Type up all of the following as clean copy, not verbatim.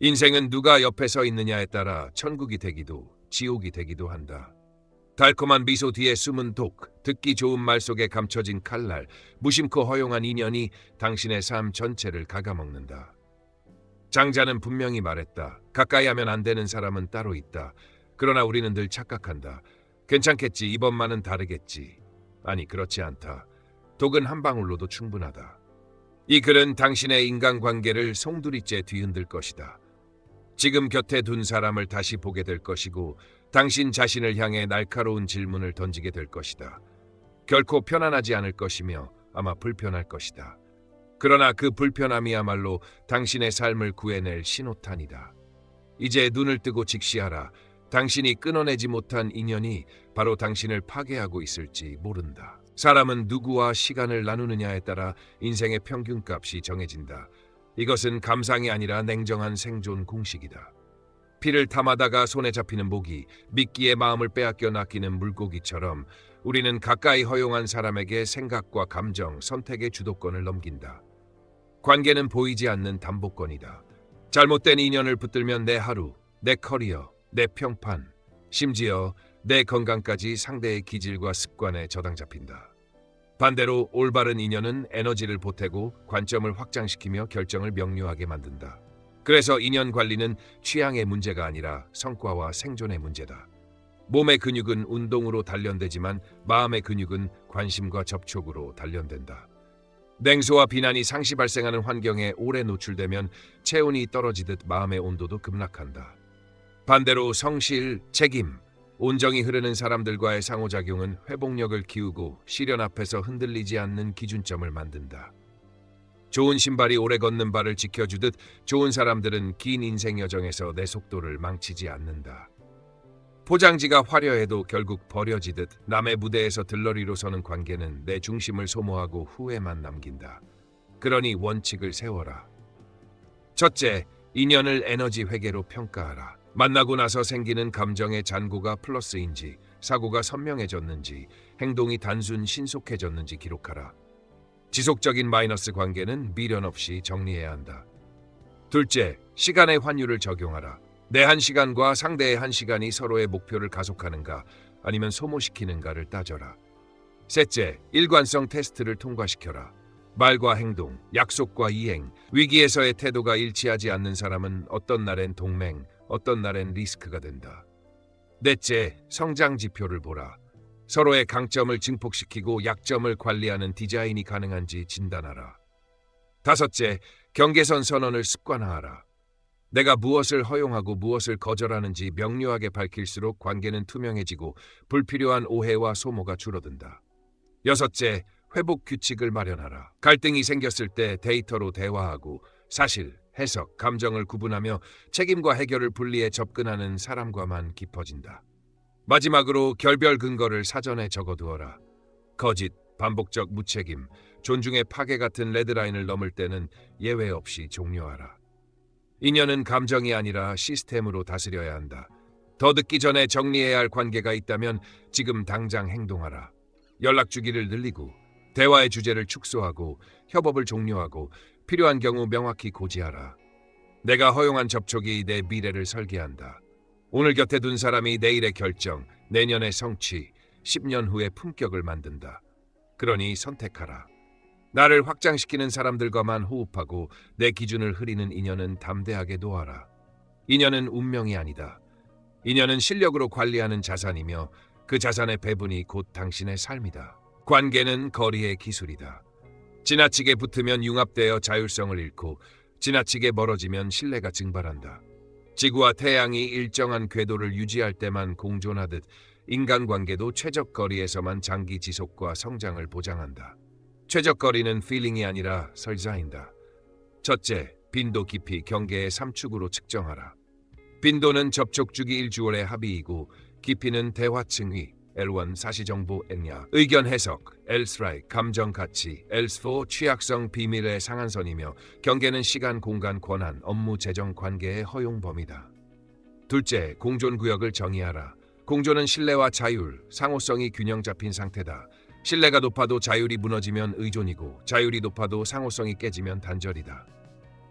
인생은 누가 옆에 서 있느냐에 따라 천국이 되기도 지옥이 되기도 한다. 달콤한 미소 뒤에 숨은 독, 듣기 좋은 말 속에 감춰진 칼날, 무심코 허용한 인연이 당신의 삶 전체를 갉아먹는다. 장자는 분명히 말했다. 가까이 하면 안 되는 사람은 따로 있다. 그러나 우리는 늘 착각한다. 괜찮겠지, 이번만은 다르겠지. 아니, 그렇지 않다. 독은 한 방울로도 충분하다. 이 글은 당신의 인간관계를 송두리째 뒤흔들 것이다. 지금 곁에 둔 사람을 다시 보게 될 것이고 당신 자신을 향해 날카로운 질문을 던지게 될 것이다. 결코 편안하지 않을 것이며 아마 불편할 것이다. 그러나 그 불편함이야말로 당신의 삶을 구해낼 신호탄이다. 이제 눈을 뜨고 직시하라. 당신이 끊어내지 못한 인연이 바로 당신을 파괴하고 있을지 모른다. 사람은 누구와 시간을 나누느냐에 따라 인생의 평균값이 정해진다. 이것은 감상이 아니라 냉정한 생존 공식이다. 피를 탐하다가 손에 잡히는 모기, 미끼의 마음을 빼앗겨 낚이는 물고기처럼 우리는 가까이 허용한 사람에게 생각과 감정, 선택의 주도권을 넘긴다. 관계는 보이지 않는 담보권이다. 잘못된 인연을 붙들면 내 하루, 내 커리어, 내 평판, 심지어 내 건강까지 상대의 기질과 습관에 저당 잡힌다. 반대로 올바른 인연은 에너지를 보태고 관점을 확장시키며 결정을 명료하게 만든다. 그래서 인연 관리는 취향의 문제가 아니라 성과와 생존의 문제다. 몸의 근육은 운동으로 단련되지만 마음의 근육은 관심과 접촉으로 단련된다. 냉소와 비난이 상시 발생하는 환경에 오래 노출되면 체온이 떨어지듯 마음의 온도도 급락한다. 반대로 성실, 책임, 온정이 흐르는 사람들과의 상호작용은 회복력을 키우고 시련 앞에서 흔들리지 않는 기준점을 만든다. 좋은 신발이 오래 걷는 발을 지켜주듯 좋은 사람들은 긴 인생 여정에서 내 속도를 망치지 않는다. 포장지가 화려해도 결국 버려지듯 남의 무대에서 들러리로 서는 관계는 내 중심을 소모하고 후회만 남긴다. 그러니 원칙을 세워라. 첫째, 인연을 에너지 회계로 평가하라. 만나고 나서 생기는 감정의 잔고가 플러스인지, 사고가 선명해졌는지, 행동이 단순 신속해졌는지 기록하라. 지속적인 마이너스 관계는 미련 없이 정리해야 한다. 둘째, 시간의 환율을 적용하라. 내 1시간과 상대의 1시간이 서로의 목표를 가속하는가 아니면 소모시키는가를 따져라. 셋째, 일관성 테스트를 통과시켜라. 말과 행동, 약속과 이행, 위기에서의 태도가 일치하지 않는 사람은 어떤 날엔 동맹, 어떤 날엔 리스크가 된다. 넷째, 성장 지표를 보라. 서로의 강점을 증폭시키고 약점을 관리하는 디자인이 가능한지 진단하라. 다섯째, 경계선 선언을 습관화하라. 내가 무엇을 허용하고 무엇을 거절하는지 명료하게 밝힐수록 관계는 투명해지고 불필요한 오해와 소모가 줄어든다. 여섯째, 회복 규칙을 마련하라. 갈등이 생겼을 때 데이터로 대화하고 사실, 해석, 감정을 구분하며 책임과 해결을 분리해 접근하는 사람과만 깊어진다. 마지막으로 결별 근거를 사전에 적어두어라. 거짓, 반복적 무책임, 존중의 파괴 같은 레드라인을 넘을 때는 예외 없이 종료하라. 인연은 감정이 아니라 시스템으로 다스려야 한다. 더 늦기 전에 정리해야 할 관계가 있다면 지금 당장 행동하라. 연락 주기를 늘리고 대화의 주제를 축소하고 협업을 종료하고 필요한 경우 명확히 고지하라. 내가 허용한 접촉이 내 미래를 설계한다. 오늘 곁에 둔 사람이 내일의 결정, 내년의 성취, 10년 후의 품격을 만든다. 그러니 선택하라. 나를 확장시키는 사람들과만 호흡하고 내 기준을 흐리는 인연은 담대하게 놓아라. 인연은 운명이 아니다. 인연은 실력으로 관리하는 자산이며 그 자산의 배분이 곧 당신의 삶이다. 관계는 거리의 기술이다. 지나치게 붙으면 융합되어 자율성을 잃고 지나치게 멀어지면 신뢰가 증발한다. 지구와 태양이 일정한 궤도를 유지할 때만 공존하듯 인간관계도 최적거리에서만 장기 지속과 성장을 보장한다. 최적거리는 필링이 아니라 설사인다. 첫째, 빈도 깊이 경계의 3축으로 측정하라. 빈도는 접촉 주기 1주월의 합의이고 깊이는 대화 층위, L1 사시정보 N야, 의견 해석, L3 감정 가치, L4 취약성 비밀의 상한선이며 경계는 시간, 공간, 권한, 업무, 재정, 관계의 허용 범위다. 둘째, 공존 구역을 정의하라. 공존은 신뢰와 자율, 상호성이 균형 잡힌 상태다. 신뢰가 높아도 자율이 무너지면 의존이고 자율이 높아도 상호성이 깨지면 단절이다.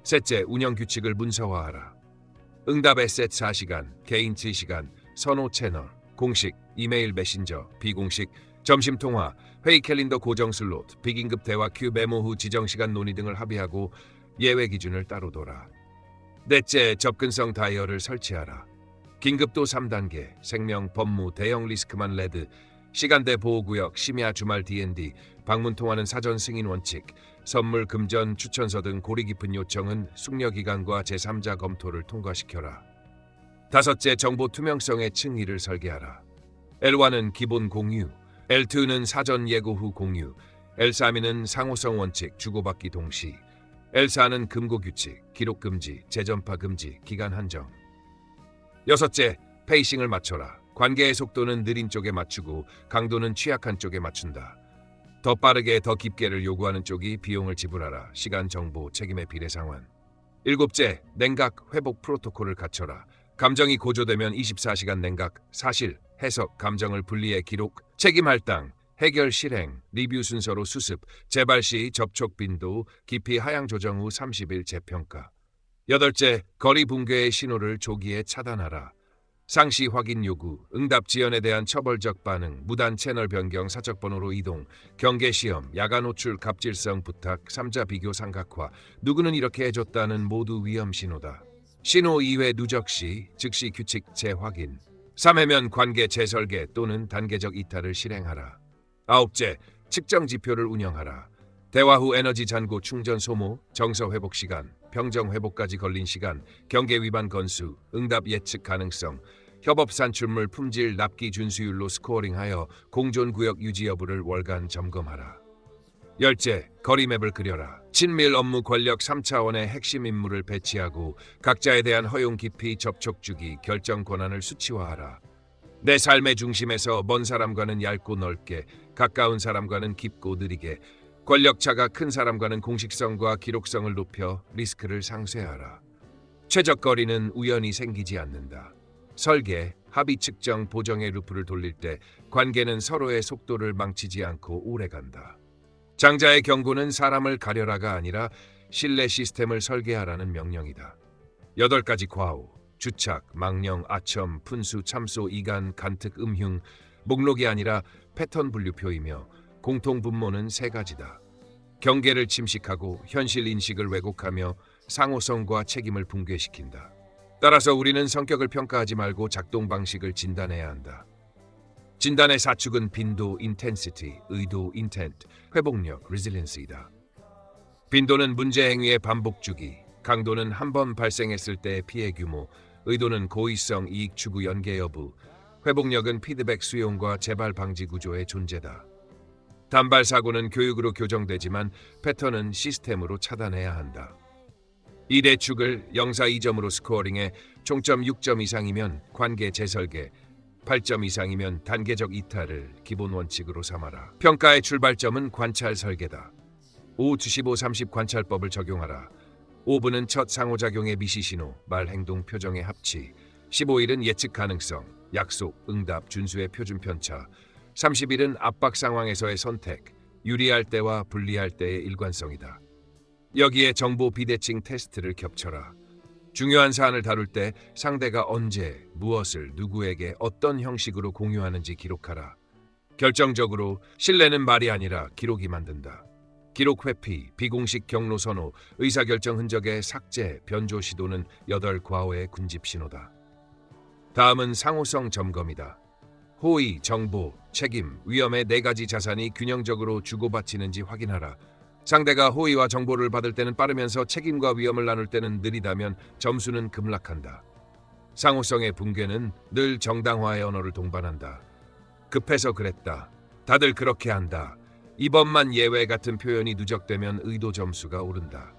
셋째, 운영 규칙을 문서화하라. 응답 에셋 4시간, 개인 3시간, 선호 채널, 공식, 이메일 메신저, 비공식, 점심통화, 회의 캘린더 고정 슬롯, 비긴급 대화 큐 메모 후 지정시간 논의 등을 합의하고 예외 기준을 따로 둬라. 넷째, 접근성 다이얼을 설치하라. 긴급도 3단계, 생명, 법무, 대형 리스크만 레드, 시간대 보호구역, 심야 주말 D&D, 방문 통화는 사전 승인 원칙, 선물 금전 추천서 등 고리 깊은 요청은 숙려기관과 제3자 검토를 통과시켜라. 다섯째, 정보 투명성의 층위를 설계하라. L1은 기본 공유, L2는 사전 예고 후 공유, L3은 상호성 원칙, 주고받기 동시, L4는 금고 규칙, 기록 금지, 재전파 금지, 기간 한정. 여섯째, 페이싱을 맞춰라. 관계의 속도는 느린 쪽에 맞추고 강도는 취약한 쪽에 맞춘다. 더 빠르게 더 깊게를 요구하는 쪽이 비용을 지불하라. 시간, 정보, 책임의 비례상환. 일곱째, 냉각 회복 프로토콜을 갖춰라. 감정이 고조되면 24시간 냉각, 사실, 해석, 감정을 분리해 기록, 책임 할당, 해결 실행, 리뷰 순서로 수습, 재발 시 접촉 빈도, 깊이 하향 조정 후 30일 재평가. 여덟째, 거리 붕괴의 신호를 조기에 차단하라. 상시 확인 요구, 응답 지연에 대한 처벌적 반응, 무단 채널 변경, 사적 번호로 이동, 경계 시험, 야간 호출, 갑질성 부탁, 3자 비교 삼각화, 누구는 이렇게 해줬다는 모두 위험 신호다. 신호 이외 누적 시 즉시 규칙 재확인. 3회면 관계 재설계 또는 단계적 이탈을 실행하라. 아홉째, 측정 지표를 운영하라. 대화 후 에너지 잔고 충전 소모, 정서 회복 시간, 평정 회복까지 걸린 시간, 경계 위반 건수, 응답 예측 가능성, 협업 산출물 품질 납기 준수율로 스코어링하여 공존 구역 유지 여부를 월간 점검하라. 열째, 거리맵을 그려라. 친밀 업무 권력 3차원의 핵심 인물을 배치하고 각자에 대한 허용 깊이 접촉 주기, 결정 권한을 수치화하라. 내 삶의 중심에서 먼 사람과는 얇고 넓게, 가까운 사람과는 깊고 느리게, 권력차가 큰 사람과는 공식성과 기록성을 높여 리스크를 상쇄하라. 최적거리는 우연히 생기지 않는다. 설계, 합의 측정, 보정의 루프를 돌릴 때 관계는 서로의 속도를 망치지 않고 오래간다. 장자의 경고는 사람을 가려라가 아니라 신뢰 시스템을 설계하라는 명령이다. 8가지 과오, 주착, 망령, 아첨, 푼수, 참소, 이간, 간특, 음흉, 목록이 아니라 패턴 분류표이며 공통 분모는 3가지다. 경계를 침식하고 현실 인식을 왜곡하며 상호성과 책임을 붕괴시킨다. 따라서 우리는 성격을 평가하지 말고 작동 방식을 진단해야 한다. 진단의 사축은 빈도, intensity, 의도, intent, 회복력, resilience이다. 빈도는 문제 행위의 반복 주기, 강도는 한 번 발생했을 때의 피해 규모, 의도는 고의성, 이익 추구 연계 여부, 회복력은 피드백 수용과 재발 방지 구조의 존재다. 단발 사고는 교육으로 교정되지만 패턴은 시스템으로 차단해야 한다. 이 대축을 영사 2점으로 스코어링해 총점 6점 이상이면 관계 재설계, 8점 이상이면 단계적 이탈을 기본 원칙으로 삼아라. 평가의 출발점은 관찰 설계다. 5, 15, 30 관찰법을 적용하라. 5분은 첫 상호작용의 미시신호, 말, 행동, 표정의 합치. 15일은 예측 가능성, 약속, 응답, 준수의 표준 편차. 30일은 압박 상황에서의 선택, 유리할 때와 불리할 때의 일관성이다. 여기에 정보 비대칭 테스트를 겹쳐라. 중요한 사안을 다룰 때 상대가 언제, 무엇을, 누구에게 어떤 형식으로 공유하는지 기록하라. 결정적으로 신뢰는 말이 아니라 기록이 만든다. 기록 회피, 비공식 경로 선호, 의사결정 흔적의 삭제, 변조 시도는 8과오의 군집 신호다. 다음은 상호성 점검이다. 호의, 정보, 책임, 위험의 4가지 자산이 균형적으로 주고받치는지 확인하라. 상대가 호의와 정보를 받을 때는 빠르면서 책임과 위험을 나눌 때는 느리다면 점수는 급락한다. 상호성의 붕괴는 늘 정당화의 언어를 동반한다. 급해서 그랬다. 다들 그렇게 한다. 이번만 예외 같은 표현이 누적되면 의도 점수가 오른다.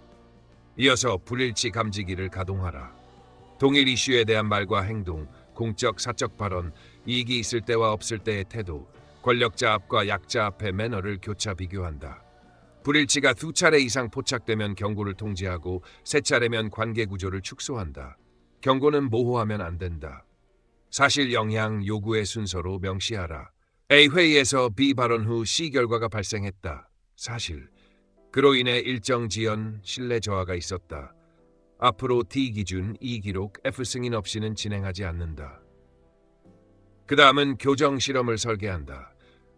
이어서 불일치 감지기를 가동하라. 동일 이슈에 대한 말과 행동, 공적, 사적 발언, 이익이 있을 때와 없을 때의 태도, 권력자 앞과 약자 앞의 매너를 교차 비교한다. 불일치가 2차례 이상 포착되면 경고를 통지하고 3차례면 관계 구조를 축소한다. 경고는 모호하면 안 된다. 사실 영향 요구의 순서로 명시하라. A 회의에서 B 발언 후 C 결과가 발생했다. 사실. 그로 인해 일정 지연, 신뢰 저하가 있었다. 앞으로 D 기준, E 기록, F 승인 없이는 진행하지 않는다. 그 다음은 교정 실험을 설계한다.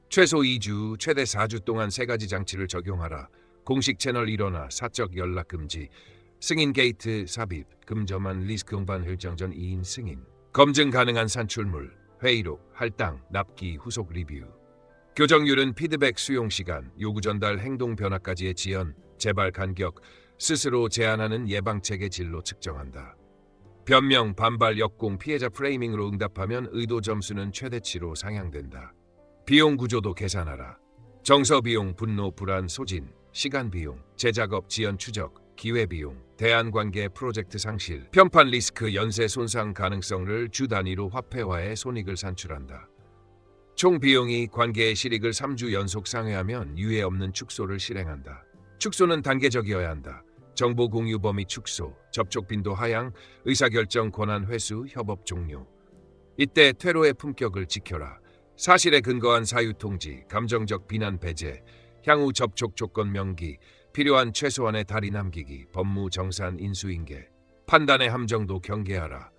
최소 2주, 최대 4주 동안 3가지 장치를 적용하라. 공식 채널 일원화, 사적 연락 금지, 승인 게이트 삽입, 금점한 리스크 응반 일정 전 2인 승인, 검증 가능한 산출물, 회의록, 할당, 납기, 후속 리뷰. 교정률은 피드백 수용 시간, 요구 전달 행동 변화까지의 지연, 재발 간격, 스스로 제안하는 예방책의 질로 측정한다. 변명, 반발, 역공, 피해자 프레이밍으로 응답하면 의도 점수는 최대치로 상향된다. 비용 구조도 계산하라. 정서 비용, 분노, 불안, 소진, 시간 비용, 재작업, 지연 추적, 기회 비용, 대안관계, 프로젝트 상실, 편판 리스크, 연쇄 손상 가능성을 주 단위로 화폐화해 손익을 산출한다. 총 비용이 관계의 실익을 3주 연속 상회하면 유예 없는 축소를 실행한다. 축소는 단계적이어야 한다. 정보 공유 범위 축소, 접촉 빈도 하향, 의사결정 권한 회수, 협업 종료. 이때 퇴로의 품격을 지켜라. 사실에 근거한 사유 통지, 감정적 비난 배제, 향후 접촉 조건 명기, 필요한 최소한의 다리 남기기, 법무 정산 인수인계, 판단의 함정도 경계하라.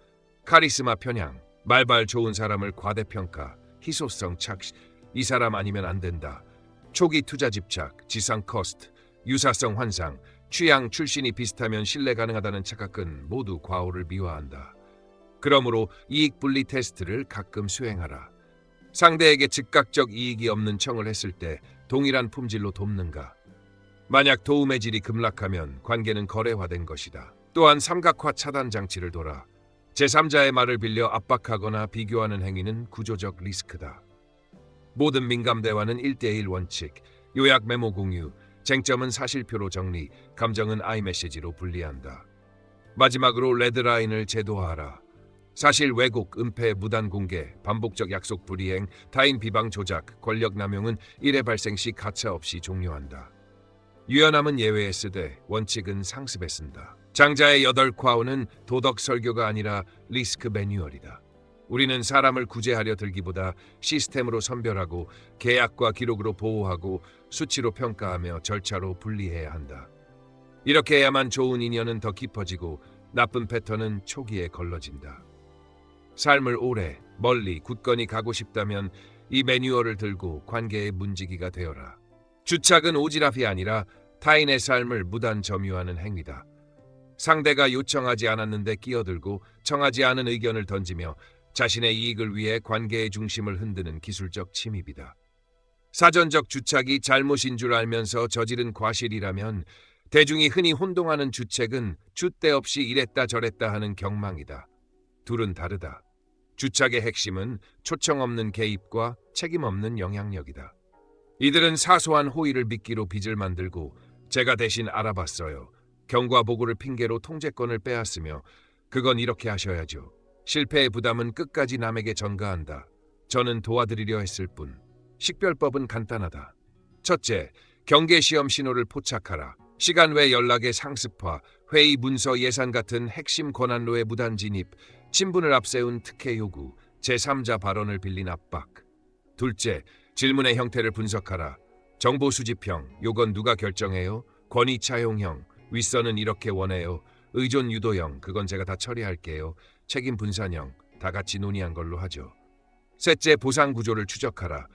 카리스마 편향, 말발 좋은 사람을 과대평가, 희소성 착시, 이 사람 아니면 안 된다. 초기 투자 집착, 지상 커스트, 유사성 환상, 취향 출신이 비슷하면 신뢰 가능하다는 착각은 모두 과오를 미화한다. 그러므로 이익 분리 테스트를 가끔 수행하라. 상대에게 즉각적 이익이 없는 청을 했을 때 동일한 품질로 돕는가? 만약 도움의 질이 급락하면 관계는 거래화된 것이다. 또한 삼각화 차단 장치를 둬라. 제3자의 말을 빌려 압박하거나 비교하는 행위는 구조적 리스크다. 모든 민감 대화는 1대1 원칙, 요약 메모 공유, 쟁점은 사실표로 정리, 감정은 아이메시지로 분리한다. 마지막으로 레드라인을 제도화하라. 사실 왜곡, 은폐, 무단 공개, 반복적 약속 불이행, 타인 비방 조작, 권력 남용은 일회 발생 시 가차 없이 종료한다. 유연함은 예외에 쓰되 원칙은 상습에 쓴다. 장자의 8과오는 도덕 설교가 아니라 리스크 매뉴얼이다. 우리는 사람을 구제하려 들기보다 시스템으로 선별하고 계약과 기록으로 보호하고 수치로 평가하며 절차로 분리해야 한다. 이렇게 해야만 좋은 인연은 더 깊어지고 나쁜 패턴은 초기에 걸러진다. 삶을 오래, 멀리, 굳건히 가고 싶다면 이 매뉴얼을 들고 관계의 문지기가 되어라. 주착은 오지랖이 아니라 타인의 삶을 무단 점유하는 행위다. 상대가 요청하지 않았는데 끼어들고 청하지 않은 의견을 던지며 자신의 이익을 위해 관계의 중심을 흔드는 기술적 침입이다. 사전적 주착이 잘못인 줄 알면서 저지른 과실이라면 대중이 흔히 혼동하는 주책은 줏대 없이 이랬다 저랬다 하는 경망이다. 둘은 다르다. 주착의 핵심은 초청 없는 개입과 책임 없는 영향력이다. 이들은 사소한 호의를 미끼로 빚을 만들고 제가 대신 알아봤어요. 경과 보고를 핑계로 통제권을 빼앗으며 그건 이렇게 하셔야죠. 실패의 부담은 끝까지 남에게 전가한다. 저는 도와드리려 했을 뿐. 식별법은 간단하다. 첫째, 경계시험 신호를 포착하라. 시간 외 연락의 상습화, 회의 문서 예산 같은 핵심 권한로의 무단 진입, 친분을 앞세운 특혜 요구, 제3자 발언을 빌린 압박. 둘째, 질문의 형태를 분석하라. 정보 수집형, 요건 누가 결정해요? 권위 차용형, 윗선은 이렇게 원해요. 의존 유도형, 그건 제가 다 처리할게요. 책임 분산형, 다 같이 논의한 걸로 하죠. 셋째, 보상 구조를 추적하라.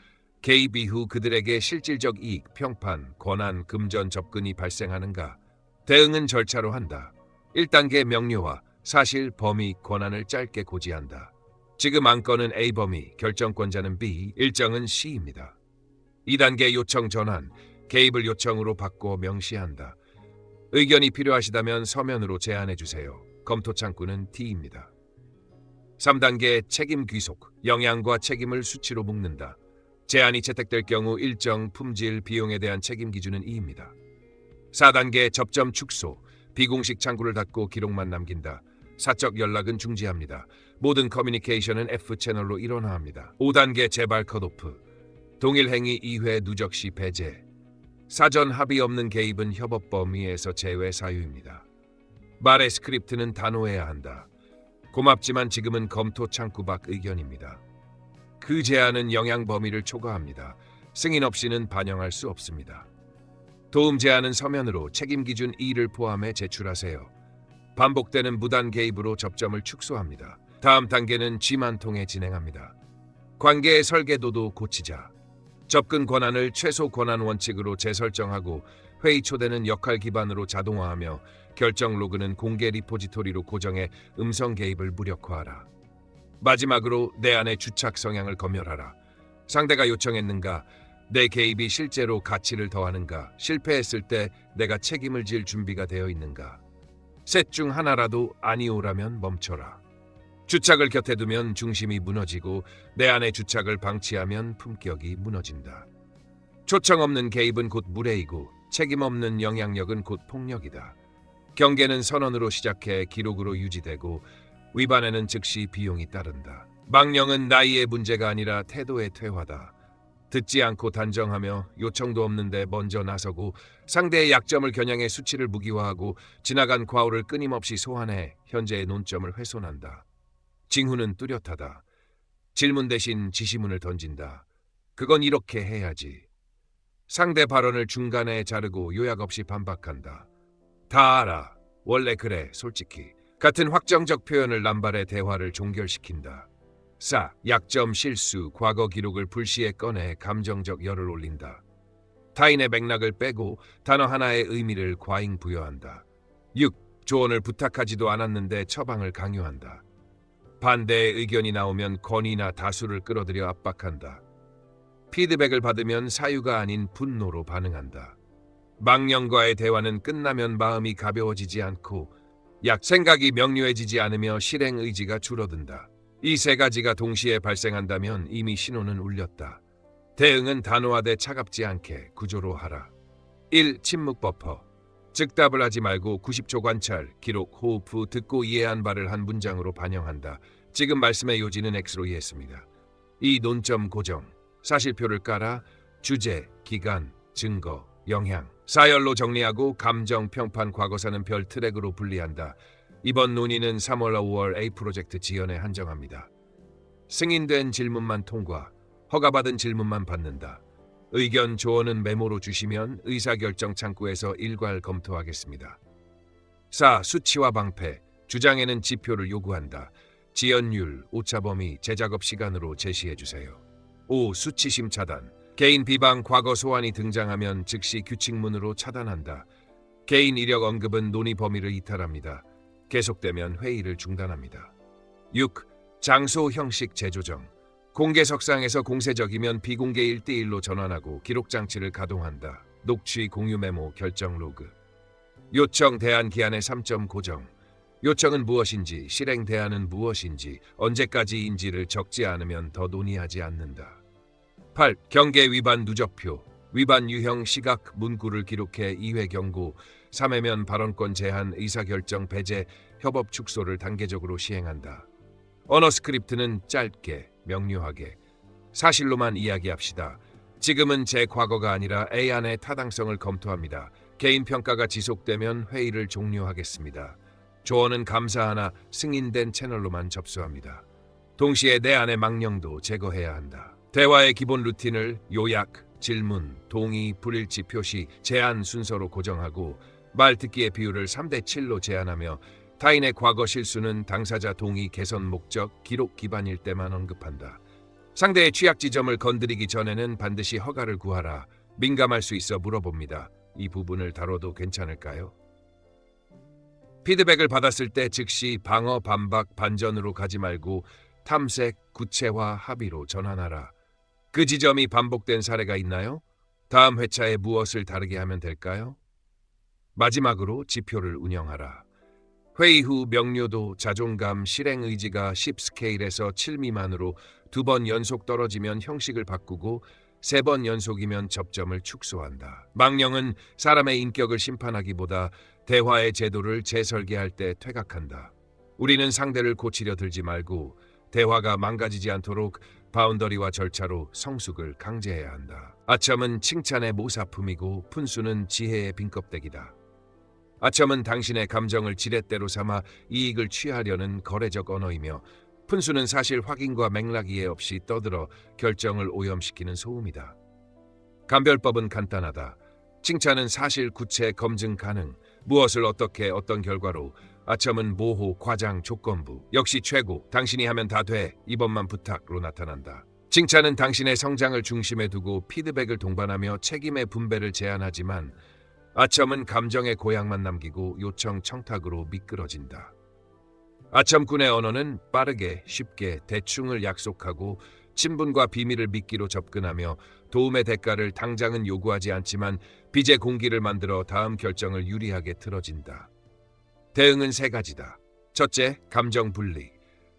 개입 이후 그들에게 실질적 이익, 평판, 권한, 금전 접근이 발생하는가? 대응은 절차로 한다. 1단계 명료화, 사실, 범위, 권한을 짧게 고지한다. 지금 안건은 A 범위, 결정권자는 B, 일정은 C입니다. 2단계 요청 전환, 개입을 요청으로 바꿔 명시한다. 의견이 필요하시다면 서면으로 제안해 주세요. 검토 창구는 T입니다. 3단계 책임 귀속, 영향과 책임을 수치로 묶는다. 제안이 채택될 경우 일정, 품질, 비용에 대한 책임 기준은 E입니다. 4단계 접점 축소, 비공식 창구를 닫고 기록만 남긴다. 사적 연락은 중지합니다. 모든 커뮤니케이션은 F채널로 일원화합니다. 5단계 재발 컷오프, 동일 행위 2회 누적 시 배제. 사전 합의 없는 개입은 협업 범위에서 제외 사유입니다. 말의 스크립트는 단호해야 한다. 고맙지만 지금은 검토 창구 밖 의견입니다. 그 제안은 영향 범위를 초과합니다. 승인 없이는 반영할 수 없습니다. 도움 제안은 서면으로 책임 기준 E를 포함해 제출하세요. 반복되는 무단 개입으로 접점을 축소합니다. 다음 단계는 G만 통해 진행합니다. 관계의 설계도도 고치자. 접근 권한을 최소 권한 원칙으로 재설정하고 회의 초대는 역할 기반으로 자동화하며 결정 로그는 공개 리포지토리로 고정해 음성 개입을 무력화하라. 마지막으로 내 안의 주착 성향을 검열하라. 상대가 요청했는가? 내 개입이 실제로 가치를 더하는가? 실패했을 때 내가 책임을 질 준비가 되어 있는가? 셋 중 하나라도 아니오라면 멈춰라. 주착을 곁에 두면 중심이 무너지고 내 안의 주착을 방치하면 품격이 무너진다. 초청 없는 개입은 곧 무례이고 책임 없는 영향력은 곧 폭력이다. 경계는 선언으로 시작해 기록으로 유지되고 위반에는 즉시 비용이 따른다. 망령은 나이의 문제가 아니라 태도의 퇴화다. 듣지 않고 단정하며 요청도 없는데 먼저 나서고 상대의 약점을 겨냥해 수치를 무기화하고 지나간 과오를 끊임없이 소환해 현재의 논점을 훼손한다. 징후는 뚜렷하다. 질문 대신 지시문을 던진다. 그건 이렇게 해야지. 상대 발언을 중간에 자르고 요약 없이 반박한다. 다 알아. 원래 그래, 솔직히. 같은 확정적 표현을 남발해 대화를 종결시킨다. 약점, 실수, 과거 기록을 불시에 꺼내 감정적 열을 올린다. 타인의 맥락을 빼고 단어 하나의 의미를 과잉 부여한다. 6. 조언을 부탁하지도 않았는데 처방을 강요한다. 반대의 의견이 나오면 권위나 다수를 끌어들여 압박한다. 피드백을 받으면 사유가 아닌 분노로 반응한다. 망령과의 대화는 끝나면 마음이 가벼워지지 않고 생각이 명료해지지 않으며 실행 의지가 줄어든다. 이 세 가지가 동시에 발생한다면 이미 신호는 울렸다. 대응은 단호하되 차갑지 않게 구조로 하라. 1. 침묵 버퍼. 즉답을 하지 말고 90초 관찰, 기록, 호흡 후 듣고 이해한 바를 한 문장으로 반영한다. 지금 말씀의 요지는 X로 이해했습니다. 2. 논점 고정. 사실표를 깔아 주제, 기간, 증거, 영향, 사열로 정리하고 감정, 평판, 과거사는 별 트랙으로 분리한다. 이번 논의는 3월, 5월 A 프로젝트 지연에 한정합니다. 승인된 질문만 통과, 허가받은 질문만 받는다. 의견, 조언은 메모로 주시면 의사결정 창구에서 일괄 검토하겠습니다. 4. 수치와 방패. 주장에는 지표를 요구한다. 지연율, 오차범위, 재작업 시간으로 제시해주세요. 5. 수치심 차단. 개인 비방, 과거 소환이 등장하면 즉시 규칙문으로 차단한다. 개인 이력 언급은 논의 범위를 이탈합니다. 계속되면 회의를 중단합니다. 6. 장소 형식 재조정. 공개석상에서 공세적이면 비공개 1대1로 전환하고 기록장치를 가동한다. 녹취, 공유 메모, 결정 로그. 요청 대안 기한의 3점 고정. 요청은 무엇인지, 실행 대안은 무엇인지, 언제까지인지를 적지 않으면 더 논의하지 않는다. 8. 경계 위반 누적표. 위반 유형 시각 문구를 기록해 2회 경고, 3회면 발언권 제한, 의사결정 배제, 협업 축소를 단계적으로 시행한다. 언어 스크립트는 짧게, 명료하게. 사실로만 이야기합시다. 지금은 제 과거가 아니라 A 안의 타당성을 검토합니다. 개인 평가가 지속되면 회의를 종료하겠습니다. 조언은 감사하나 승인된 채널로만 접수합니다. 동시에 내 안의 망령도 제거해야 한다. 대화의 기본 루틴을 요약, 질문, 동의, 불일치 표시, 제안 순서로 고정하고 말 듣기의 비율을 3대7로 제한하며 타인의 과거 실수는 당사자 동의, 개선 목적, 기록 기반일 때만 언급한다. 상대의 취약 지점을 건드리기 전에는 반드시 허가를 구하라. 민감할 수 있어 물어봅니다. 이 부분을 다뤄도 괜찮을까요? 피드백을 받았을 때 즉시 방어, 반박, 반전으로 가지 말고 탐색, 구체화, 합의로 전환하라. 그 지점이 반복된 사례가 있나요? 다음 회차에 무엇을 다르게 하면 될까요? 마지막으로 지표를 운영하라. 회의 후 명료도, 자존감, 실행 의지가 10 스케일에서 7 미만으로 2번 연속 떨어지면 형식을 바꾸고 3번 연속이면 접점을 축소한다. 망령은 사람의 인격을 심판하기보다 대화의 제도를 재설계할 때 퇴각한다. 우리는 상대를 고치려 들지 말고 대화가 망가지지 않도록 바운더리와 절차로 성숙을 강제해야 한다. 아첨은 칭찬의 모사품이고 푼수는 지혜의 빈껍데기다. 아첨은 당신의 감정을 지렛대로 삼아 이익을 취하려는 거래적 언어이며 푼수는 사실 확인과 맥락 이해 없이 떠들어 결정을 오염시키는 소음이다. 감별법은 간단하다. 칭찬은 사실, 구체, 검증 가능. 무엇을 어떻게, 어떤 결과로, 아첨은 모호, 과장, 조건부. 역시 최고. 당신이 하면 다 돼. 이번만 부탁으로 나타난다. 칭찬은 당신의 성장을 중심에 두고 피드백을 동반하며 책임의 분배를 제안하지만 아첨은 감정의 고향만 남기고 요청 청탁으로 미끄러진다. 아첨꾼의 언어는 빠르게, 쉽게, 대충을 약속하고 친분과 비밀을 미끼로 접근하며 도움의 대가를 당장은 요구하지 않지만 빚의 공기를 만들어 다음 결정을 유리하게 틀어진다. 대응은 세 가지다. 첫째, 감정 분리.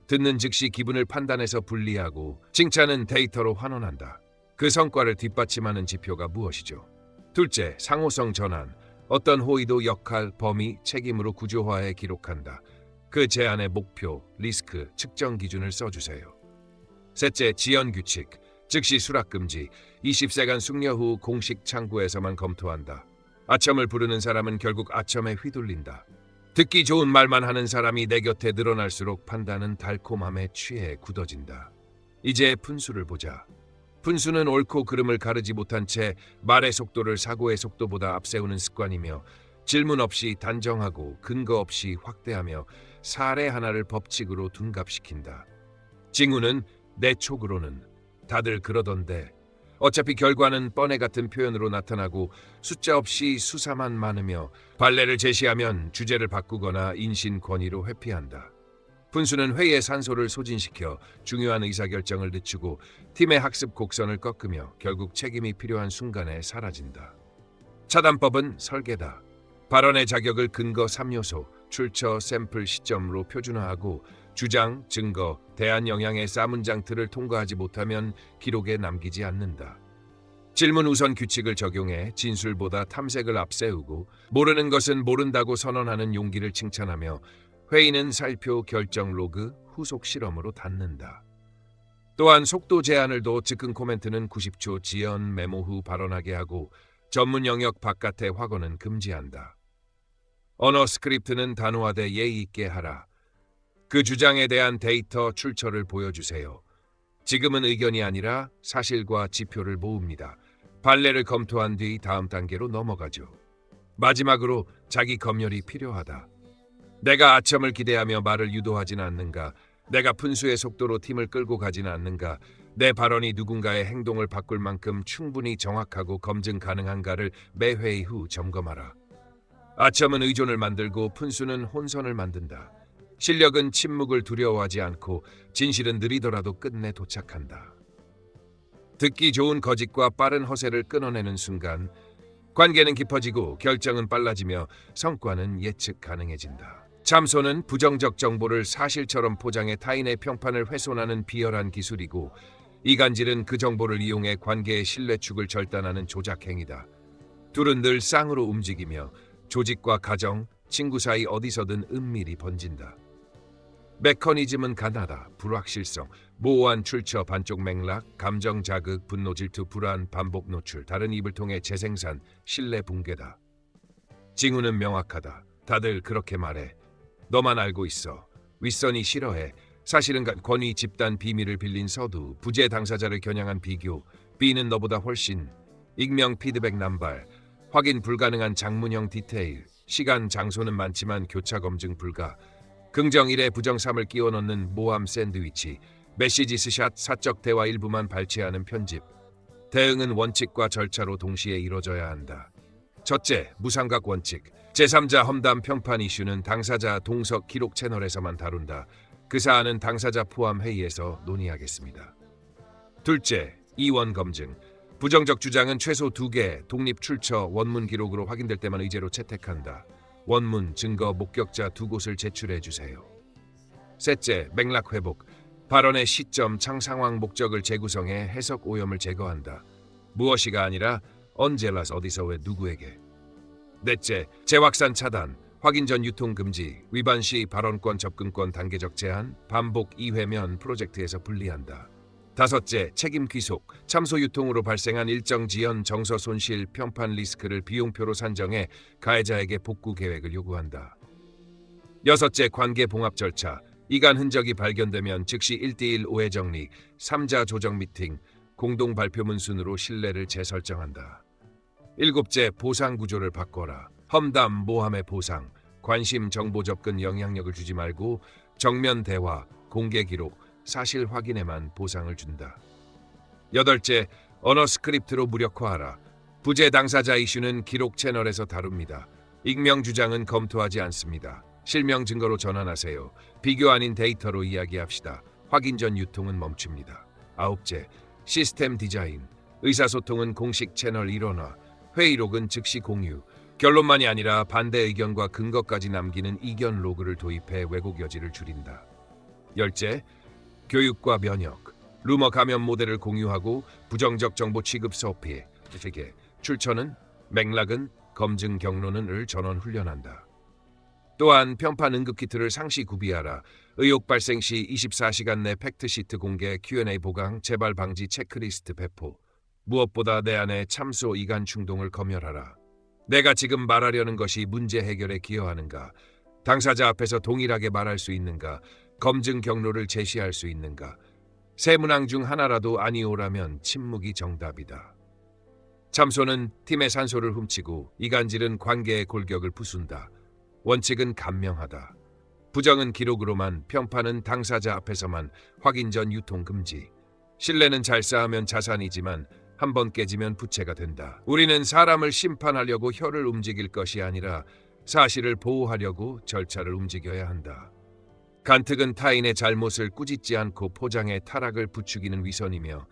듣는 즉시 기분을 판단해서 분리하고 칭찬은 데이터로 환원한다. 그 성과를 뒷받침하는 지표가 무엇이죠? 둘째, 상호성 전환. 어떤 호의도 역할, 범위, 책임으로 구조화해 기록한다. 그 제안의 목표, 리스크, 측정 기준을 써주세요. 셋째, 지연 규칙. 즉시 수락 금지. 20세간 숙려 후 공식 창구에서만 검토한다. 아첨을 부르는 사람은 결국 아첨에 휘둘린다. 듣기 좋은 말만 하는 사람이 내 곁에 늘어날수록 판단은 달콤함에 취해 굳어진다. 이제 푼수를 보자. 푼수는 옳고 그름을 가르지 못한 채 말의 속도를 사고의 속도보다 앞세우는 습관이며 질문 없이 단정하고 근거 없이 확대하며 사례 하나를 법칙으로 둔갑시킨다. 징후는 내 촉으로는 다들 그러던데 어차피 결과는 뻔해 같은 표현으로 나타나고 숫자 없이 수사만 많으며 발레를 제시하면 주제를 바꾸거나 인신 권위로 회피한다. 푼수는 회의의 산소를 소진시켜 중요한 의사결정을 늦추고 팀의 학습 곡선을 꺾으며 결국 책임이 필요한 순간에 사라진다. 차단법은 설계다. 발언의 자격을 근거 3요소, 출처, 샘플, 시점으로 표준화하고 주장, 증거, 대안 영향의 싸문장 틀을 통과하지 못하면 기록에 남기지 않는다. 질문 우선 규칙을 적용해 진술보다 탐색을 앞세우고 모르는 것은 모른다고 선언하는 용기를 칭찬하며 회의는 살표, 결정 로그, 후속 실험으로 닫는다. 또한 속도 제한을 둬 즉흥 코멘트는 90초 지연 메모 후 발언하게 하고 전문 영역 바깥의 확언은 금지한다. 언어 스크립트는 단호하되 예의 있게 하라. 그 주장에 대한 데이터 출처를 보여주세요. 지금은 의견이 아니라 사실과 지표를 모읍니다. 발레를 검토한 뒤 다음 단계로 넘어가죠. 마지막으로 자기 검열이 필요하다. 내가 아첨을 기대하며 말을 유도하지는 않는가? 내가 푼수의 속도로 팀을 끌고 가지는 않는가? 내 발언이 누군가의 행동을 바꿀 만큼 충분히 정확하고 검증 가능한가를 매 회의 후 점검하라. 아첨은 의존을 만들고 푼수는 혼선을 만든다. 실력은 침묵을 두려워하지 않고 진실은 느리더라도 끝내 도착한다. 듣기 좋은 거짓과 빠른 허세를 끊어내는 순간 관계는 깊어지고 결정은 빨라지며 성과는 예측 가능해진다. 참소는 부정적 정보를 사실처럼 포장해 타인의 평판을 훼손하는 비열한 기술이고 이간질은 그 정보를 이용해 관계의 신뢰축을 절단하는 조작행위다. 둘은 늘 쌍으로 움직이며 조직과 가정, 친구 사이 어디서든 은밀히 번진다. 메커니즘은 가나다. 불확실성, 모호한 출처, 반쪽 맥락, 감정 자극, 분노, 질투, 불안, 반복 노출, 다른 입을 통해 재생산, 신뢰 붕괴다. 징후는 명확하다. 다들 그렇게 말해. 너만 알고 있어. 윗선이 싫어해. 사실은 권위, 집단, 비밀을 빌린 서두, 부재 당사자를 겨냥한 비교, B는 너보다 훨씬, 익명 피드백 남발, 확인 불가능한 장문형 디테일, 시간, 장소는 많지만 교차 검증 불가, 긍정 1에 부정 3을 끼워 넣는 모함 샌드위치, 메시지 스샷, 사적 대화 일부만 발췌하는 편집. 대응은 원칙과 절차로 동시에 이뤄져야 한다. 첫째, 무상각 원칙. 제3자 험담 평판 이슈는 당사자 동석 기록 채널에서만 다룬다. 그 사안은 당사자 포함 회의에서 논의하겠습니다. 둘째, 이원 검증. 부정적 주장은 최소 2개, 독립 출처, 원문 기록으로 확인될 때만 의제로 채택한다. 원문, 증거, 목격자 2곳을 제출해 주세요. 셋째, 맥락 회복. 발언의 시점, 창 상황, 목적을 재구성해 해석 오염을 제거한다. 무엇이가 아니라 언제라서 어디서 왜 누구에게. 넷째, 재확산 차단. 확인 전 유통 금지, 위반 시 발언권 접근권 단계적 제한, 반복 2회면 프로젝트에서 분리한다. 다섯째, 책임 귀속. 참소 유통으로 발생한 일정 지연, 정서 손실, 편판 리스크를 비용표로 산정해 가해자에게 복구 계획을 요구한다. 여섯째, 관계 봉합 절차. 이간 흔적이 발견되면 즉시 1:1 오해 정리, 3자 조정 미팅, 공동 발표문 순으로 신뢰를 재설정한다. 일곱째, 보상 구조를 바꿔라. 험담, 모함의 보상. 관심, 정보 접근 영향력을 주지 말고 정면 대화, 공개 기록, 사실 확인에만 보상을 준다. 여덟째, 언어 스크립트로 무력화하라. 부재 당사자 이슈는 기록 채널에서 다룹니다. 익명 주장은 검토하지 않습니다. 실명 증거로 전환하세요. 비교 아닌 데이터로 이야기합시다. 확인 전 유통은 멈춥니다. 아홉째, 시스템 디자인. 의사소통은 공식 채널 일원화. 회의록은 즉시 공유. 결론만이 아니라 반대 의견과 근거까지 남기는 이견 로그를 도입해 왜곡 여지를 줄인다. 열째, 교육과 면역. 루머 감염 모델을 공유하고 부정적 정보 취급 서피. 출처는 맥락은 검증 경로는을 전원 훈련한다. 또한 편파 응급 키트를 상시 구비하라. 의혹 발생 시 24시간 내 팩트시트 공개, Q&A 보강, 재발 방지 체크리스트 배포. 무엇보다 내 안의 참소 이간 충동을 검열하라. 내가 지금 말하려는 것이 문제 해결에 기여하는가? 당사자 앞에서 동일하게 말할 수 있는가? 검증 경로를 제시할 수 있는가? 세 문항 중 하나라도 아니오라면 침묵이 정답이다. 참소는 팀의 산소를 훔치고 이간질은 관계의 골격을 부순다. 원칙은 간명하다. 부정은 기록으로만, 편파는 당사자 앞에서만, 확인 전 유통 금지. 신뢰는 잘 쌓으면 자산이지만 한 번 깨지면 부채가 된다. 우리는 사람을 심판하려고 혀를 움직일 것이 아니라 사실을 보호하려고 절차를 움직여야 한다. 간특은 타인의 잘못을 꾸짖지 않고 포장에 타락을 부추기는 위선이며,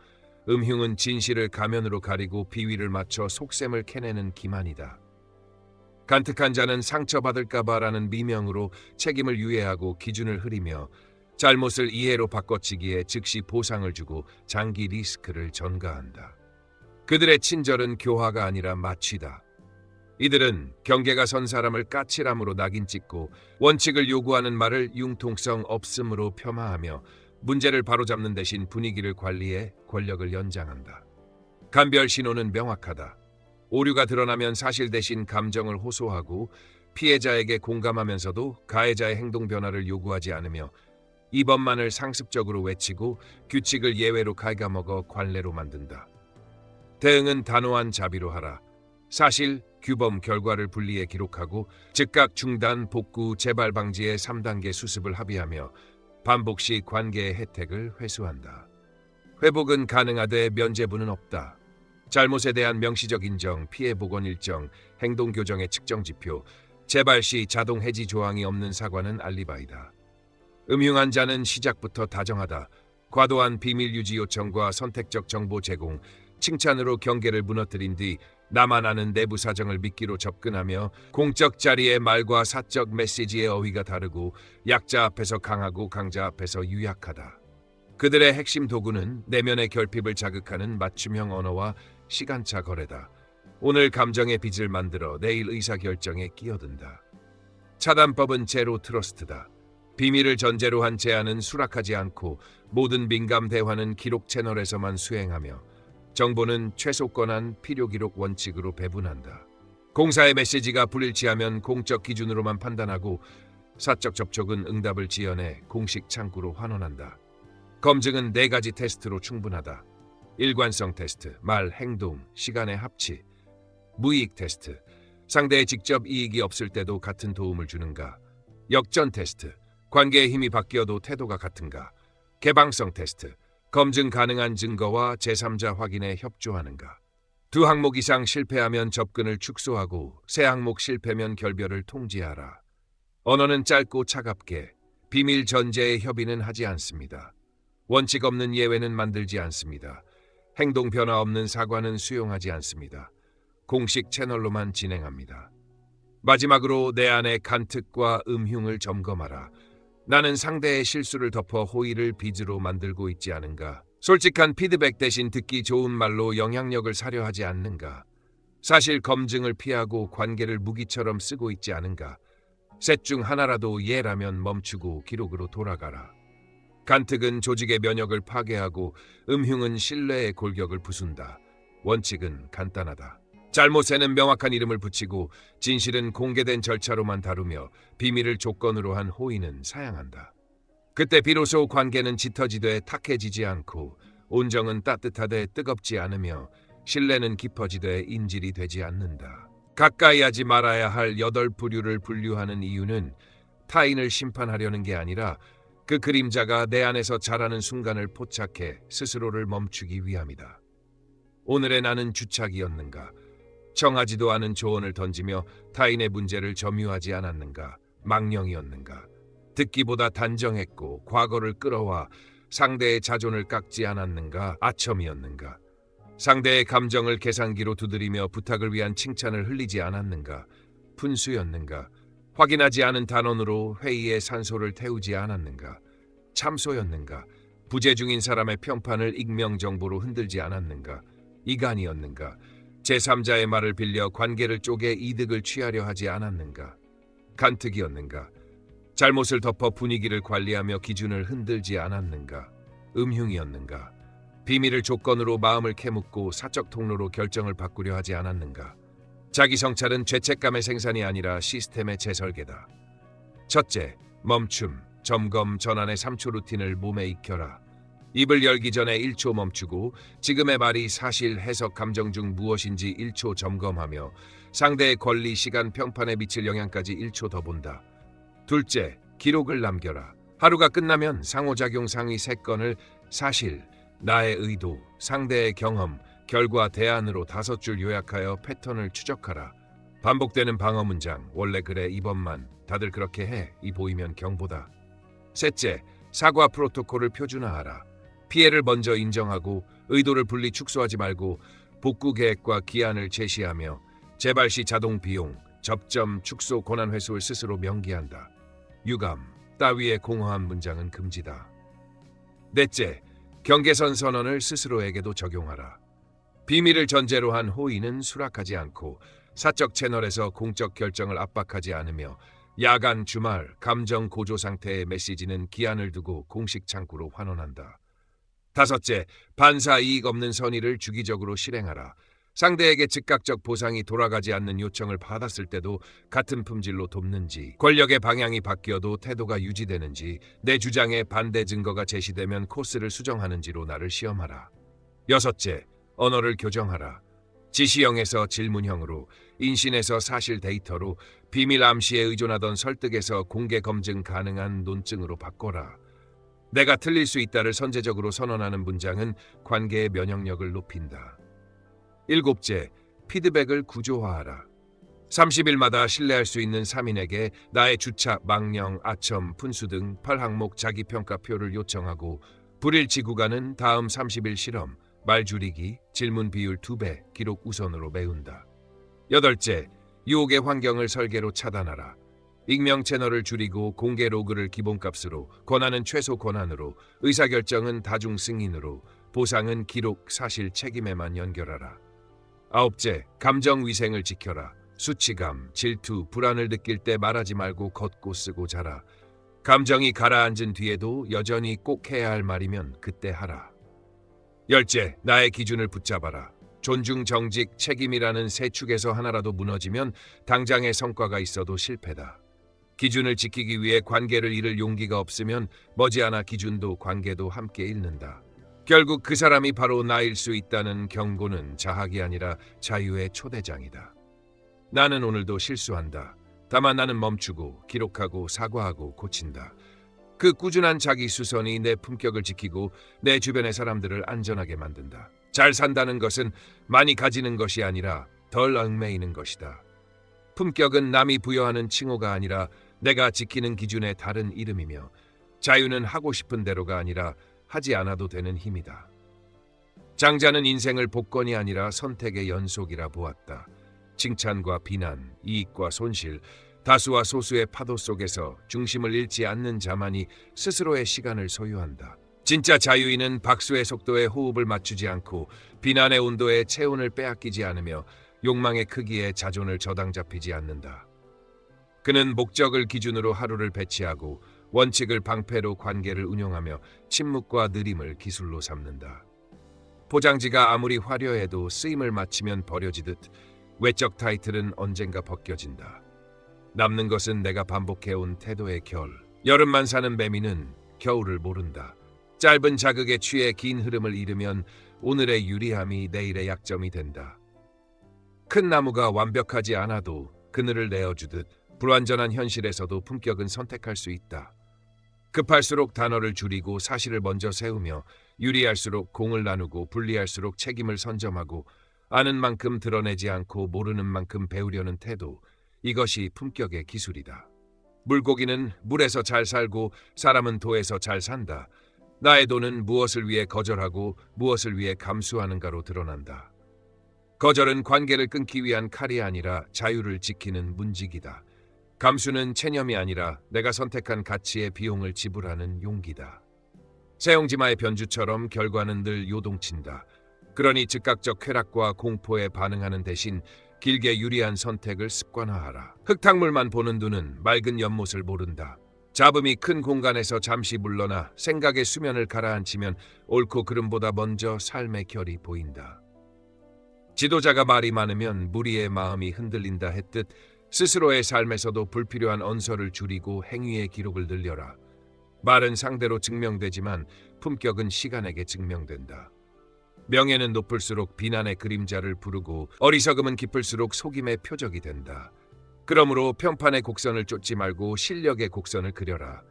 음흉은 진실을 가면으로 가리고 비위를 맞춰 속셈을 캐내는 기만이다. 간특한 자는 상처받을까봐라는 미명으로 책임을 유예하고 기준을 흐리며 잘못을 이해로 바꿔치기에 즉시 보상을 주고 장기 리스크를 전가한다. 그들의 친절은 교화가 아니라 마취다. 이들은 경계가 선 사람을 까칠함으로 낙인 찍고 원칙을 요구하는 말을 융통성 없음으로 폄하하며 문제를 바로잡는 대신 분위기를 관리해 권력을 연장한다. 간별 신호는 명확하다. 오류가 드러나면 사실 대신 감정을 호소하고 피해자에게 공감하면서도 가해자의 행동 변화를 요구하지 않으며 이번만을 상습적으로 외치고 규칙을 예외로 갉아먹어 관례로 만든다. 대응은 단호한 자비로 하라. 사실, 규범, 결과를 분리해 기록하고 즉각 중단, 복구, 재발 방지의 3단계 수습을 합의하며 반복 시 관계의 혜택을 회수한다. 회복은 가능하되 면죄부는 없다. 잘못에 대한 명시적 인정, 피해 복원 일정, 행동 교정의 측정 지표, 재발 시 자동 해지 조항이 없는 사과는 알리바이다. 음흉한 자는 시작부터 다정하다. 과도한 비밀 유지 요청과 선택적 정보 제공, 칭찬으로 경계를 무너뜨린 뒤 나만 아는 내부 사정을 미끼로 접근하며 공적 자리의 말과 사적 메시지의 어휘가 다르고 약자 앞에서 강하고 강자 앞에서 유약하다. 그들의 핵심 도구는 내면의 결핍을 자극하는 맞춤형 언어와 시간차 거래다. 오늘 감정의 빚을 만들어 내일 의사결정에 끼어든다. 차단법은 제로 트러스트다. 비밀을 전제로 한 제안은 수락하지 않고 모든 민감 대화는 기록 채널에서만 수행하며 정보는 최소 권한 필요 기록 원칙으로 배분한다. 공사의 메시지가 불일치하면 공적 기준으로만 판단하고 사적 접촉은 응답을 지연해 공식 창구로 환원한다. 검증은 4가지 테스트로 충분하다. 일관성 테스트, 말, 행동, 시간의 합치. 무이익 테스트, 상대의 직접 이익이 없을 때도 같은 도움을 주는가. 역전 테스트, 관계의 힘이 바뀌어도 태도가 같은가. 개방성 테스트, 검증 가능한 증거와 제3자 확인에 협조하는가. 2항목 이상 실패하면 접근을 축소하고 3항목 실패면 결별을 통지하라. 언어는 짧고 차갑게, 비밀 전제의 협의는 하지 않습니다. 원칙 없는 예외는 만들지 않습니다. 행동 변화 없는 사과는 수용하지 않습니다. 공식 채널로만 진행합니다. 마지막으로 내 안의 간특과 음흉을 점검하라. 나는 상대의 실수를 덮어 호의를 빚으로 만들고 있지 않은가? 솔직한 피드백 대신 듣기 좋은 말로 영향력을 사려 하지 않는가? 사실 검증을 피하고 관계를 무기처럼 쓰고 있지 않은가? 셋 중 하나라도 예라면 멈추고 기록으로 돌아가라. 간특은 조직의 면역을 파괴하고 음흉은 신뢰의 골격을 부순다. 원칙은 간단하다. 잘못에는 명확한 이름을 붙이고 진실은 공개된 절차로만 다루며 비밀을 조건으로 한 호의는 사양한다. 그때 비로소 관계는 짙어지되 탁해지지 않고 온정은 따뜻하되 뜨겁지 않으며 신뢰는 깊어지되 인질이 되지 않는다. 가까이 하지 말아야 할 8부류를 분류하는 이유는 타인을 심판하려는 게 아니라 그 그림자가 내 안에서 자라는 순간을 포착해 스스로를 멈추기 위함이다. 오늘의 나는 주착이었는가? 정하지도 않은 조언을 던지며 타인의 문제를 점유하지 않았는가? 망령이었는가? 듣기보다 단정했고 과거를 끌어와 상대의 자존을 깎지 않았는가? 아첨이었는가? 상대의 감정을 계산기로 두드리며 부탁을 위한 칭찬을 흘리지 않았는가? 분수였는가? 확인하지 않은 단언으로 회의의 산소를 태우지 않았는가? 참소였는가? 부재 중인 사람의 평판을 익명 정보로 흔들지 않았는가? 이간이었는가? 제3자의 말을 빌려 관계를 쪼개 이득을 취하려 하지 않았는가? 간특이었는가? 잘못을 덮어 분위기를 관리하며 기준을 흔들지 않았는가? 음흉이었는가? 비밀을 조건으로 마음을 캐묻고 사적 통로로 결정을 바꾸려 하지 않았는가? 자기 성찰은 죄책감의 생산이 아니라 시스템의 재설계다. 첫째, 멈춤, 점검, 전환의 3초 루틴을 몸에 익혀라. 입을 열기 전에 1초 멈추고 지금의 말이 사실, 해석, 감정 중 무엇인지 1초 점검하며 상대의 권리, 시간, 평판에 미칠 영향까지 1초 더 본다. 둘째, 기록을 남겨라. 하루가 끝나면 상호작용 상위 3건을 사실, 나의 의도, 상대의 경험, 결과, 대안으로 5줄 요약하여 패턴을 추적하라. 반복되는 방어 문장, 원래 그래, 이번만, 다들 그렇게 해, 이 보이면 경보다. 셋째, 사과 프로토콜을 표준화하라. 피해를 먼저 인정하고 의도를 분리 축소하지 말고 복구 계획과 기한을 제시하며 재발 시 자동 비용, 접점, 축소, 권한 회수를 스스로 명기한다. 유감 따위의 공허한 문장은 금지다. 넷째, 경계선 선언을 스스로에게도 적용하라. 비밀을 전제로 한 호의는 수락하지 않고 사적 채널에서 공적 결정을 압박하지 않으며 야간, 주말, 감정 고조 상태의 메시지는 기한을 두고 공식 창구로 환원한다. 다섯째, 반사 이익 없는 선의를 주기적으로 실행하라. 상대에게 즉각적 보상이 돌아가지 않는 요청을 받았을 때도 같은 품질로 돕는지, 권력의 방향이 바뀌어도 태도가 유지되는지, 내 주장에 반대 증거가 제시되면 코스를 수정하는지로 나를 시험하라. 여섯째, 언어를 교정하라. 지시형에서 질문형으로, 인신에서 사실 데이터로, 비밀 암시에 의존하던 설득에서 공개 검증 가능한 논증으로 바꿔라. 내가 틀릴 수 있다를 선제적으로 선언하는 문장은 관계의 면역력을 높인다. 일곱째, 피드백을 구조화하라. 30일마다 신뢰할 수 있는 3인에게 나의 주착, 망령, 아첨, 분수 등 8항목 자기평가표를 요청하고 불일치 구간은 다음 30일 실험, 말 줄이기, 질문 비율 2배, 기록 우선으로 메운다. 여덟째, 유혹의 환경을 설계로 차단하라. 익명 채널을 줄이고 공개 로그를 기본값으로, 권한은 최소 권한으로, 의사결정은 다중 승인으로, 보상은 기록, 사실, 책임에만 연결하라. 아홉째, 감정 위생을 지켜라. 수치감, 질투, 불안을 느낄 때 말하지 말고 걷고 쓰고 자라. 감정이 가라앉은 뒤에도 여전히 꼭 해야 할 말이면 그때 하라. 열째, 나의 기준을 붙잡아라. 존중, 정직, 책임이라는 세 축에서 하나라도 무너지면 당장의 성과가 있어도 실패다. 기준을 지키기 위해 관계를 잃을 용기가 없으면 머지않아 기준도 관계도 함께 잃는다. 결국 그 사람이 바로 나일 수 있다는 경고는 자학이 아니라 자유의 초대장이다. 나는 오늘도 실수한다. 다만 나는 멈추고 기록하고 사과하고 고친다. 그 꾸준한 자기 수선이 내 품격을 지키고 내 주변의 사람들을 안전하게 만든다. 잘 산다는 것은 많이 가지는 것이 아니라 덜 얽매이는 것이다. 품격은 남이 부여하는 칭호가 아니라 내가 지키는 기준의 다른 이름이며, 자유는 하고 싶은 대로가 아니라 하지 않아도 되는 힘이다. 장자는 인생을 복권이 아니라 선택의 연속이라 보았다. 칭찬과 비난, 이익과 손실, 다수와 소수의 파도 속에서 중심을 잃지 않는 자만이 스스로의 시간을 소유한다. 진짜 자유인은 박수의 속도에 호흡을 맞추지 않고 비난의 온도에 체온을 빼앗기지 않으며 욕망의 크기에 자존을 저당 잡히지 않는다. 그는 목적을 기준으로 하루를 배치하고 원칙을 방패로 관계를 운용하며 침묵과 느림을 기술로 삼는다. 포장지가 아무리 화려해도 쓰임을 마치면 버려지듯 외적 타이틀은 언젠가 벗겨진다. 남는 것은 내가 반복해온 태도의 결. 여름만 사는 매미는 겨울을 모른다. 짧은 자극에 취해 긴 흐름을 잃으면 오늘의 유리함이 내일의 약점이 된다. 큰 나무가 완벽하지 않아도 그늘을 내어주듯 불완전한 현실에서도 품격은 선택할 수 있다. 급할수록 단어를 줄이고 사실을 먼저 세우며 유리할수록 공을 나누고 불리할수록 책임을 선점하고 아는 만큼 드러내지 않고 모르는 만큼 배우려는 태도, 이것이 품격의 기술이다. 물고기는 물에서 잘 살고 사람은 도에서 잘 산다. 나의 도는 무엇을 위해 거절하고 무엇을 위해 감수하는가로 드러난다. 거절은 관계를 끊기 위한 칼이 아니라 자유를 지키는 문직이다. 감수는 체념이 아니라 내가 선택한 가치의 비용을 지불하는 용기다. 세용지마의 변주처럼 결과는 늘 요동친다. 그러니 즉각적 쾌락과 공포에 반응하는 대신 길게 유리한 선택을 습관화하라. 흙탕물만 보는 눈은 맑은 연못을 모른다. 잡음이 큰 공간에서 잠시 물러나 생각의 수면을 가라앉히면 옳고 그름보다 먼저 삶의 결이 보인다. 지도자가 말이 많으면 무리의 마음이 흔들린다 했듯 스스로의 삶에서도 불필요한 언서를 줄이고 행위의 기록을 늘려라. 말은 상대로 증명되지만 품격은 시간에게 증명된다. 명예는 높을수록 비난의 그림자를 부르고 어리석음은 깊을수록 속임의 표적이 된다. 그러므로 평판의 곡선을 쫓지 말고 실력의 곡선을 그려라.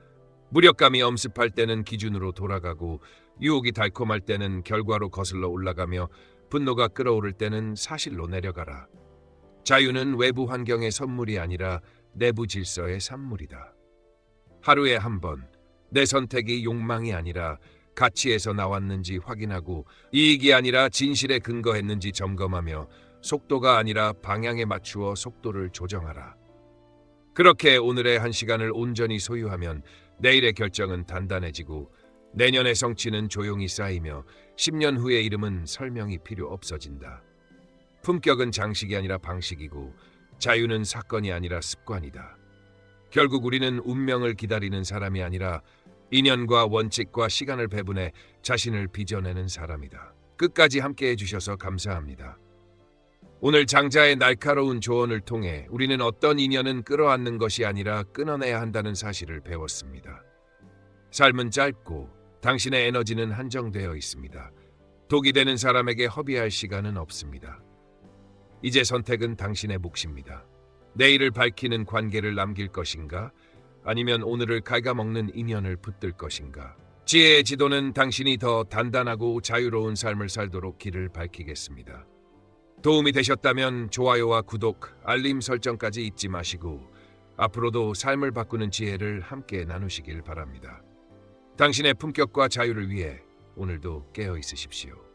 무력감이 엄습할 때는 기준으로 돌아가고 유혹이 달콤할 때는 결과로 거슬러 올라가며 분노가 끓어오를 때는 사실로 내려가라. 자유는 외부 환경의 선물이 아니라 내부 질서의 산물이다. 하루에 한 번, 내 선택이 욕망이 아니라 가치에서 나왔는지 확인하고 이익이 아니라 진실에 근거했는지 점검하며 속도가 아니라 방향에 맞추어 속도를 조정하라. 그렇게 오늘의 한 시간을 온전히 소유하면 내일의 결정은 단단해지고 내년의 성취는 조용히 쌓이며 10년 후의 이름은 설명이 필요 없어진다. 품격은 장식이 아니라 방식이고 자유는 사건이 아니라 습관이다. 결국 우리는 운명을 기다리는 사람이 아니라 인연과 원칙과 시간을 배분해 자신을 빚어내는 사람이다. 끝까지 함께해 주셔서 감사합니다. 오늘 장자의 날카로운 조언을 통해 우리는 어떤 인연은 끌어안는 것이 아니라 끊어내야 한다는 사실을 배웠습니다. 삶은 짧고 당신의 에너지는 한정되어 있습니다. 독이 되는 사람에게 허비할 시간은 없습니다. 이제 선택은 당신의 몫입니다. 내일을 밝히는 관계를 남길 것인가? 아니면 오늘을 갉아먹는 인연을 붙들 것인가? 지혜의 지도는 당신이 더 단단하고 자유로운 삶을 살도록 길을 밝히겠습니다. 도움이 되셨다면 좋아요와 구독, 알림 설정까지 잊지 마시고 앞으로도 삶을 바꾸는 지혜를 함께 나누시길 바랍니다. 당신의 품격과 자유를 위해 오늘도 깨어 있으십시오.